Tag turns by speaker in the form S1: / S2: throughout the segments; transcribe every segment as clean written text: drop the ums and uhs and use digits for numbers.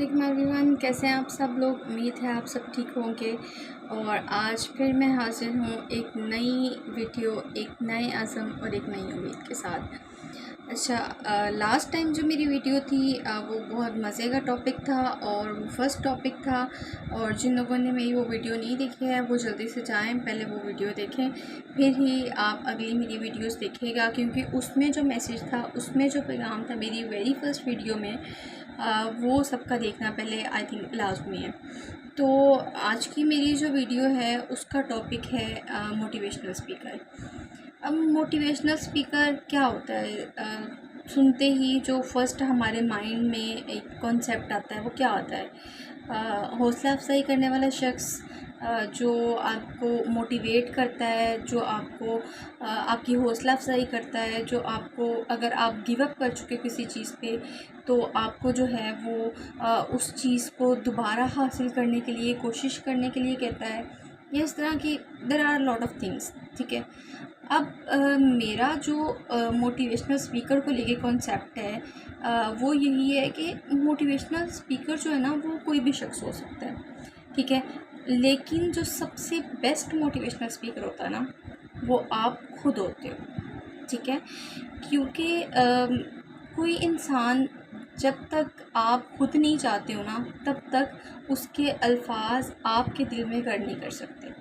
S1: वालेकुम एवरीवन, कैसे हैं आप सब लोग। उम्मीद है आप सब ठीक होंगे। और आज फिर मैं हाज़िर हूँ एक नई वीडियो, एक नए अज़म और एक नई उम्मीद के साथ। अच्छा, लास्ट टाइम जो मेरी वीडियो थी वो बहुत मज़े का टॉपिक था और वो फर्स्ट टॉपिक था। और जिन लोगों ने मेरी वो वीडियो नहीं देखी है वो जल्दी से जाएं, पहले वो वीडियो देखें, फिर ही आप अगली मेरी वीडियोस देखिएगा, क्योंकि उसमें जो मैसेज था, उसमें जो पैगाम था मेरी वेरी फर्स्ट वीडियो में, वो सबका देखना पहले आई थिंक लाजमी है। तो आज की मेरी जो वीडियो है उसका टॉपिक है मोटिवेशनल स्पीकर। अब मोटिवेशनल स्पीकर क्या होता है? सुनते ही जो फर्स्ट हमारे माइंड में एक कॉन्सेप्ट आता है वो क्या आता है? हौसला अफजाई करने वाला शख्स, जो आपको मोटिवेट करता है, जो आपको आपकी हौसला अफजाई करता है, जो आपको, अगर आप गिव अप कर चुके किसी चीज़ पे, तो आपको जो है वो उस चीज़ को दोबारा हासिल करने के लिए, कोशिश करने के लिए कहता है। या इस तरह की there are lot of things, ठीक है। अब मेरा जो मोटिवेशनल स्पीकर को लेके कॉन्सेप्ट है, वो यही है कि मोटिवेशनल स्पीकर जो है ना वो कोई भी शख्स हो सकता है, ठीक है। लेकिन जो सबसे बेस्ट मोटिवेशनल स्पीकर होता है ना, वो आप खुद होते हो, ठीक है। क्योंकि कोई इंसान, जब तक आप खुद नहीं चाहते हो ना, तब तक उसके अल्फाज आपके दिल में घर नहीं कर सकते,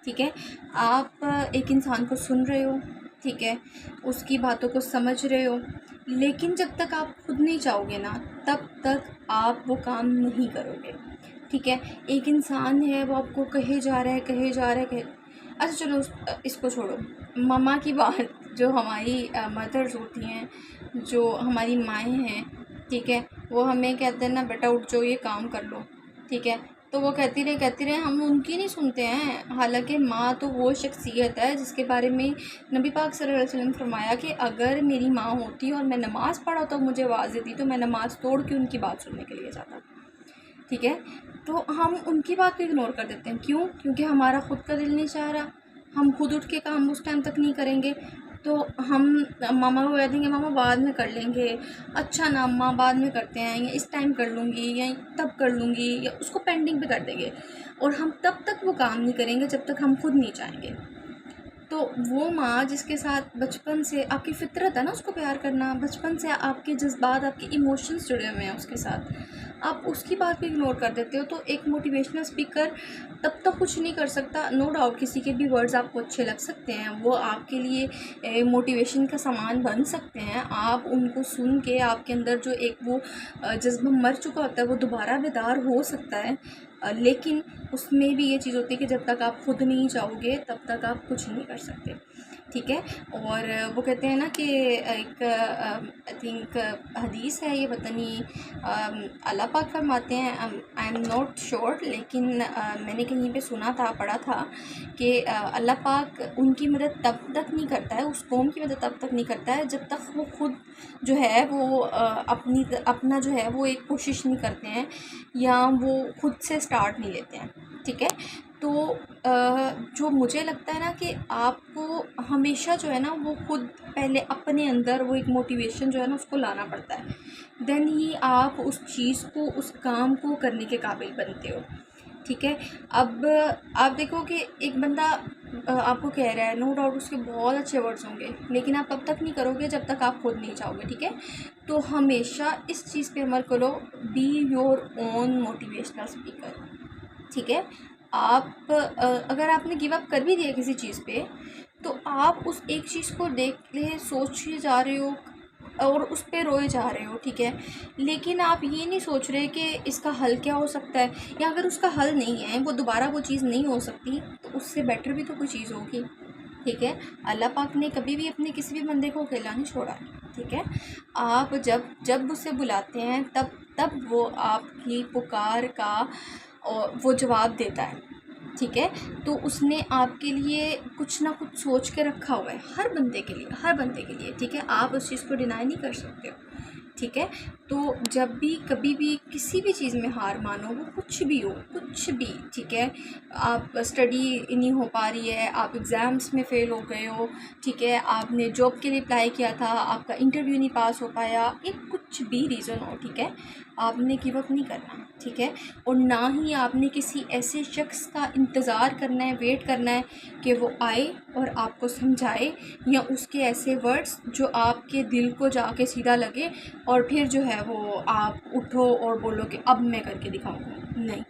S1: ठीक है। आप एक इंसान को सुन रहे हो, ठीक है, उसकी बातों को समझ रहे हो, लेकिन जब तक आप खुद नहीं चाहोगे ना, तब तक आप वो काम नहीं करोगे, ठीक है। एक इंसान है, वो आपको कहे जा रहा है, कहे जा रहा है, कहे, अच्छा चलो इसको छोड़ो। मम्मा की बात, जो हमारी मदर्स होती हैं, जो हमारी माएँ हैं, ठीक है, वो हमें कहते हैं ना, बेटा उठ जाओ, ये काम कर लो, ठीक है। तो वो कहती रहे, हम उनकी नहीं सुनते हैं। हालांकि माँ तो वो शख्सियत है जिसके बारे में नबी पाक सल्लल्लाहु अलैहि वसल्लम फरमाया कि अगर मेरी माँ होती और मैं नमाज़ पढ़ा तो मुझे आवाज़ देती, तो मैं नमाज़ तोड़ के उनकी बात सुनने के लिए जाता, ठीक है। तो हम उनकी बात को इग्नोर कर देते हैं। क्यों? क्योंकि हमारा ख़ुद का दिल नहीं चाह रहा, हम खुद उठ के काम उस टाइम तक नहीं करेंगे, तो हम मामा को कह देंगे मामा बाद में कर लेंगे, अच्छा ना अम्मा बाद में करते हैं, या इस टाइम कर लूँगी, या तब कर लूँगी, या उसको पेंडिंग पे कर देंगे। और हम तब तक वो काम नहीं करेंगे जब तक हम खुद नहीं चाहेंगे। तो वो माँ जिसके साथ बचपन से आपकी फ़ितरत है ना उसको प्यार करना, बचपन से आपके जज्बात, आपके इमोशंस जुड़े हुए हैं उसके साथ, आप उसकी बात को इग्नोर कर देते हो। तो एक मोटिवेशनल स्पीकर तब तक कुछ नहीं कर सकता। नो डाउट किसी के भी वर्ड्स आपको अच्छे लग सकते हैं, वो आपके लिए मोटिवेशन का सामान बन सकते हैं। आप उनको सुन के आपके अंदर जो एक वो जज्बा मर चुका होता है वो दोबारा बेदार हो सकता है, लेकिन उसमें भी ये चीज़ होती है कि जब तक आप खुद नहीं चाहोगे तब तक आप कुछ नहीं कर सकते, ठीक है। और वो कहते हैं ना कि एक आई थिंक हदीस है, ये पता नहीं अल्लाह पाक फरमाते हैं, आई एम नॉट श्योर, लेकिन मैंने कहीं पे सुना था, पढ़ा था कि अल्लाह पाक उनकी मदद तब तक नहीं करता है, उस कौम की मदद तब तक नहीं करता है जब तक वो खुद जो है वो अपना जो है वो एक कोशिश नहीं करते हैं, या वो खुद से स्टार्ट नहीं लेते हैं, ठीक है। तो जो मुझे लगता है ना कि आपको हमेशा जो है ना वो खुद पहले अपने अंदर वो एक मोटिवेशन जो है ना उसको लाना पड़ता है, देन ही आप उस चीज़ को, उस काम को करने के काबिल बनते हो, ठीक है। अब आप देखो कि एक बंदा आपको कह रहा है, नो डाउट उसके बहुत अच्छे वर्ड्स होंगे, लेकिन आप तब तक नहीं करोगे जब तक आप खुद नहीं चाहोगे, ठीक है। तो हमेशा इस चीज़ पे अमल करो, be your own motivational speaker, ठीक है। आप अगर आपने गिव अप कर भी दिया किसी चीज़ पे, तो आप उस एक चीज़ को देख ले सोचे जा रहे हो और उस पे रोए जा रहे हो, ठीक है। लेकिन आप ये नहीं सोच रहे कि इसका हल क्या हो सकता है, या अगर उसका हल नहीं है, वो दोबारा वो चीज़ नहीं हो सकती, तो उससे बेटर भी तो कोई चीज़ होगी, ठीक है। अल्लाह पाक ने कभी भी अपने किसी भी बंदे को अकेला नहीं छोड़ा, ठीक है। आप जब जब उसे बुलाते हैं तब तब वो आपकी पुकार का और वो जवाब देता है, ठीक है। तो उसने आपके लिए कुछ ना कुछ सोच के रखा हुआ है, हर बंदे के लिए, हर बंदे के लिए, ठीक है। आप उस चीज़ को डिनाई नहीं कर सकते हो, ठीक है। तो जब भी कभी भी किसी भी चीज़ में हार मानो, वो कुछ भी हो, कुछ भी, ठीक है। आप स्टडी नहीं हो पा रही है, आप एग्ज़ाम्स में फ़ेल हो गए हो, ठीक है, आपने जॉब के लिए अप्लाई किया था, आपका इंटरव्यू नहीं पास हो पाया, एक कुछ कुछ भी रीज़न हो, ठीक है, आपने गिव अप नहीं करना, ठीक है। और ना ही आपने किसी ऐसे शख्स का इंतज़ार करना है, वेट करना है कि वो आए और आपको समझाए, या उसके ऐसे वर्ड्स जो आपके दिल को जाके सीधा लगे और फिर जो है वो आप उठो और बोलो कि अब मैं करके दिखाऊंगा। नहीं,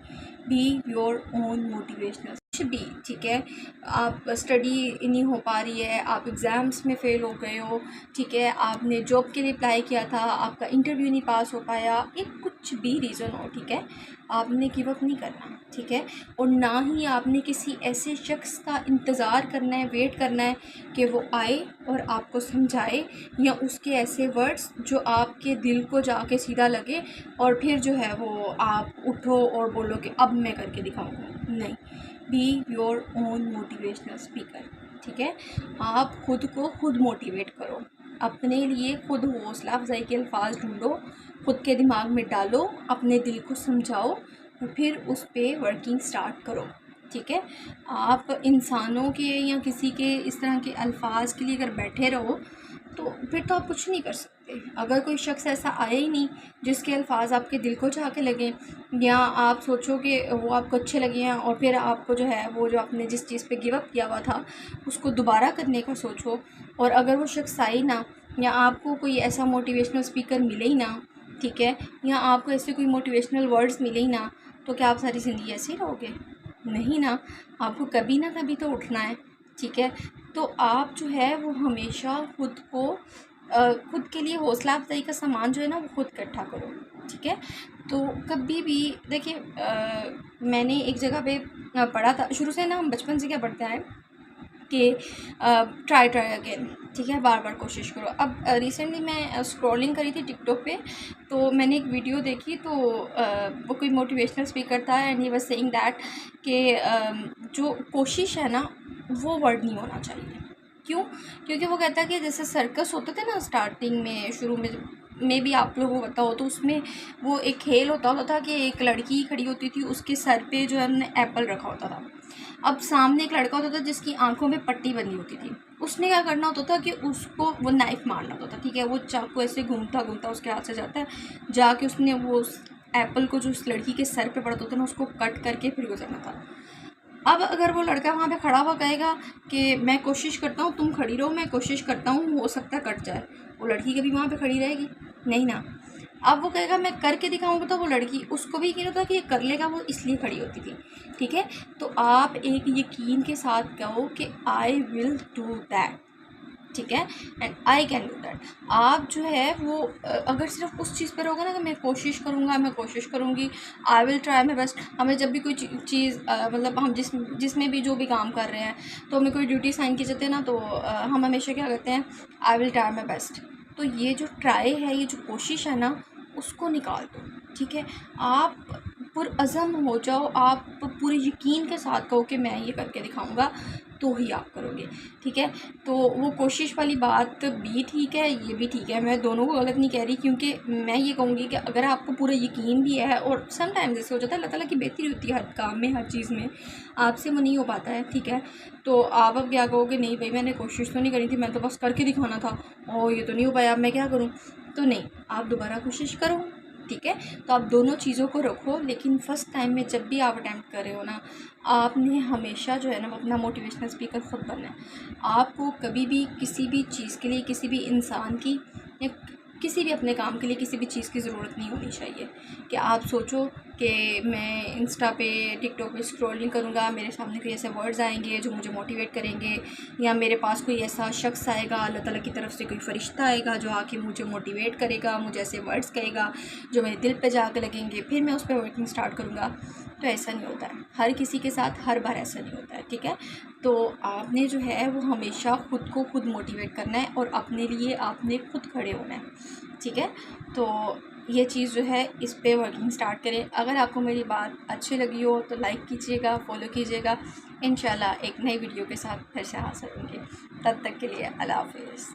S1: बी योर ओन मोटिवेशनल भी, ठीक है। आप स्टडी नहीं हो पा रही है, आप एग्ज़ाम्स में फ़ेल हो गए हो, ठीक है, आपने जॉब के लिए अप्लाई किया था, आपका इंटरव्यू नहीं पास हो पाया, एक कुछ भी रीज़न हो, ठीक है, आपने गिव अप नहीं करना, ठीक है। और ना ही आपने किसी ऐसे शख्स का इंतज़ार करना है, वेट करना है कि वो आए और आपको समझाए, या उसके ऐसे वर्ड्स जो आपके दिल को जाके सीधा लगे और फिर जो है वो आप उठो और बोलो कि अब मैं करके दिखाऊंगा। नहीं, be your own motivational speaker, ठीक है। आप खुद को खुद मोटिवेट करो, अपने लिए खुद हौसला अफजाई के अल्फाज ढूंढो, खुद के दिमाग में डालो, अपने दिल को समझाओ और फिर उस पर वर्किंग स्टार्ट करो, ठीक है। आप इंसानों के या किसी के इस तरह के अल्फाज के लिए अगर बैठे रहो तो फिर तो आप कुछ नहीं कर सकते। अगर कोई शख्स ऐसा आया ही नहीं जिसके अल्फाज आपके दिल को जाके लगें, या आप सोचो कि वो आपको अच्छे लगे हैं और फिर आपको जो है वो जो आपने जिस चीज़ पे गिव अप किया हुआ था उसको दोबारा करने का सोचो, और अगर वो शख्स आए ना, या आपको कोई ऐसा मोटिवेशनल स्पीकर मिले ही ना, ठीक है, या आपको ऐसे कोई मोटिवेशनल वर्ड्स मिले ही ना, तो क्या आप सारी ज़िंदगी ऐसे ही रहोगे? नहीं ना, आपको कभी ना कभी तो उठना है, ठीक है। तो आप जो है वो हमेशा खुद को खुद के लिए हौसला अफजाई का सामान जो है ना वो खुद इकट्ठा करो, ठीक है। तो कभी भी देखिए, मैंने एक जगह पे पढ़ा था, शुरू से ना हम बचपन से क्या पढ़ते हैं कि ट्राई अगेन, ठीक है, बार बार कोशिश करो। अब रिसेंटली मैं स्क्रॉलिंग करी थी टिकटॉक पे, तो मैंने एक वीडियो देखी, तो वो कोई मोटिवेशनल स्पीकर था and he was saying that कि जो कोशिश है ना वो वर्ड नहीं होना चाहिए। क्यों? क्योंकि वो कहता है कि जैसे सर्कस होते थे ना स्टार्टिंग में, शुरू में भी आप लोगों को पता हो, तो उसमें वो एक खेल होता था कि एक लड़की खड़ी होती थी, उसके सर पे जो है उन्होंने एप्पल रखा होता था। अब सामने एक लड़का होता था जिसकी आंखों में पट्टी बंधी होती थी, उसने क्या करना होता था कि उसको वो नाइफ मारना होता था, ठीक है, वो चाकू ऐसे घूमता घूमता उसके हाथ से जाता है, जाके उसने वो उस एप्पल को जो उस लड़की के सर पे पड़ता था ना उसको कट करके फिर गुजरना था। अब अगर वो लड़का वहाँ पे खड़ा हुआ कहेगा कि मैं कोशिश करता हूँ, तुम खड़ी रहो, मैं कोशिश करता हूँ, हो सकता है कट जाए, वो लड़की कभी वहाँ पे खड़ी रहेगी नहीं ना। अब वो कहेगा मैं करके दिखाऊंगा, तो वो लड़की, उसको भी यकीन होता कि ये कर लेगा, वो इसलिए खड़ी होती थी, ठीक है। तो आप एक यकीन के साथ कहो कि आई विल डू दैट, ठीक है, and I can do that. आप जो है वो अगर सिर्फ उस चीज़ पर रहोगे ना कि मैं कोशिश करूँगा, मैं कोशिश करूँगी, I will try my best. हमें जब भी कोई चीज़ मतलब हम जिसमें भी जो भी काम कर रहे हैं, तो हमें कोई ड्यूटी साइन की जाती है ना, तो हम हमेशा क्या करते हैं, I will try my best. तो ये जो ट्राई है, ये जो कोशिश है ना, उसको निकाल दो, ठीक है। आप पुरअज़म हो जाओ, आप पूरे यकीन के साथ कहो कि मैं ये करके दिखाऊंगा, तो ही आप करोगे, ठीक है। तो वो कोशिश वाली बात भी ठीक है, ये भी ठीक है, मैं दोनों को गलत नहीं कह रही, क्योंकि मैं ये कहूँगी कि अगर आपको पूरा यकीन भी है, और समटाइम्स जैसे हो जाता है, अल्लाह ताला की बेहतरी होती है हर काम में, हर चीज़ में, आपसे वो नहीं हो पाता है, ठीक है। तो आप अब क्या कहोगे, नहीं भाई मैंने कोशिश तो नहीं करी थी, मैं तो बस करके दिखाना था, और ये तो नहीं हो पाया, अब मैं क्या करूँ? तो नहीं, आप दोबारा कोशिश करो, ठीक है। तो आप दोनों चीज़ों को रखो, लेकिन फ़र्स्ट टाइम में जब भी आप अटैम्प्ट कर रहे हो ना, आपने हमेशा जो है ना अपना मोटिवेशनल स्पीकर खुद बनना है। आपको कभी भी किसी भी चीज़ के लिए, किसी भी इंसान की या किसी भी अपने काम के लिए किसी भी चीज़ की ज़रूरत नहीं होनी चाहिए कि आप सोचो कि मैं इंस्टा पे, टिकटॉक पे स्क्रॉलिंग करूँगा, मेरे सामने कोई ऐसे वर्ड्स आएंगे जो मुझे मोटिवेट करेंगे, या मेरे पास कोई ऐसा शख्स आएगा, अल्लाह ताला की तरफ से कोई फ़रिश्ता आएगा जो आके मुझे मोटिवेट करेगा, मुझे ऐसे वर्ड्स कहेगा जो मेरे दिल पे जाके लगेंगे, फिर मैं उस पर वर्किंग स्टार्ट करूँगा। तो ऐसा नहीं होता है, हर किसी के साथ हर बार ऐसा नहीं होता है, ठीक है। तो आपने जो है वो हमेशा खुद को खुद मोटिवेट करना है और अपने लिए आपने खुद खड़े होना है, ठीक है। तो ये चीज़ जो है, इस पे वर्किंग स्टार्ट करें। अगर आपको मेरी बात अच्छी लगी हो तो लाइक कीजिएगा, फॉलो कीजिएगा। इंशाल्लाह एक नई वीडियो के साथ फिर से हाज़िर होंगे। तब तक के लिए अल्लाह हाफ़िज़।